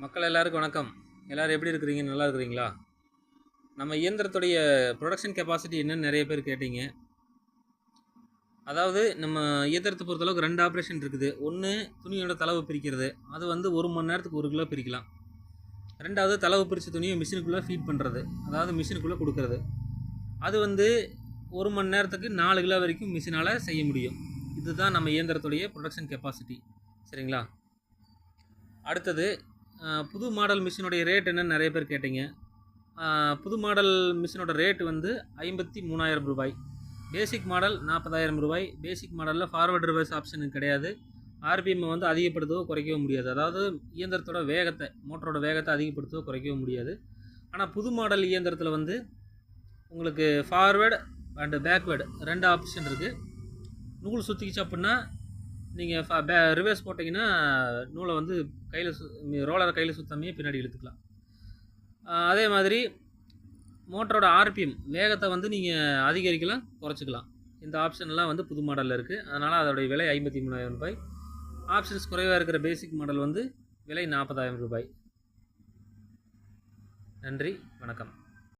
மக்கள் எல்லாருக்கும் வணக்கம். எல்லோரும் எப்படி இருக்கிறீங்க? நல்லா இருக்கிறீங்களா? நம்ம இயந்திரத்துடைய ப்ரொடக்ஷன் கெப்பாசிட்டி என்னன்னு நிறைய பேர் கேட்டீங்க. அதாவது நம்ம இயந்திரத்தை பொறுத்தளவுக்கு 2 ஆப்ரேஷன் இருக்குது. ஒன்று துணியோட தளவு பிரிக்கிறது, அது வந்து 1 மணி நேரத்துக்கு 1 கிலோ பிரிக்கலாம். ரெண்டாவது தளவு பிரித்த துணியை மிஷினுக்குள்ளே ஃபீட் பண்ணுறது, அதாவது மிஷினுக்குள்ளே கொடுக்கறது. அது வந்து 1 மணி நேரத்துக்கு 4 கிலோ வரைக்கும் மிஷினால் செய்ய முடியும். இதுதான் நம்ம இயந்திரத்துடைய ப்ரொடக்ஷன் கெப்பாசிட்டி. சரிங்களா? அடுத்தது புது மாடல் மிஷினுடைய ரேட் என்னன்னு நிறைய பேர் கேட்டீங்க. புது மாடல் மிஷினோட ரேட் வந்து 53,000 ரூபாய். பேசிக் மாடல் 40,000 ரூபாய். பேசிக் மாடலில் ஃபார்வர்ட் ரிவர்ஸ் ஆப்ஷன் கிடையாது. ஆர்பிஎம் வந்து அதிகப்படுத்தவோ குறைக்கவும் முடியாது. அதாவது இயந்திரத்தோட வேகத்தை, மோட்டரோட வேகத்தை அதிகப்படுத்தவோ குறைக்கவும் முடியாது. ஆனால் புது மாடல் இயந்திரத்தில் வந்து உங்களுக்கு ஃபார்வேர்டு அண்டு பேக்வேர்டு 2 ஆப்ஷன் இருக்குது. நூல் சுற்றிக்கிச்சு அப்படின்னா நீங்கள் ரிவர்ஸ் போட்டிங்கன்னா நூலை வந்து ரோலரை கையில் சுத்தாமையே பின்னாடி இழுத்துக்கலாம். அதே மாதிரி மோட்டரோட ஆர்பிஎம் வேகத்தை வந்து நீங்கள் அதிகரிக்கலாம், குறைச்சிக்கலாம். இந்த ஆப்ஷன்லாம் வந்து புது மாடலில் இருக்குது. அதனால் அதோடைய விலை 53,000 ரூபாய். ஆப்ஷன்ஸ் குறைவாக இருக்கிற பேசிக் மாடல் வந்து விலை 40,000 ரூபாய். நன்றி, வணக்கம்.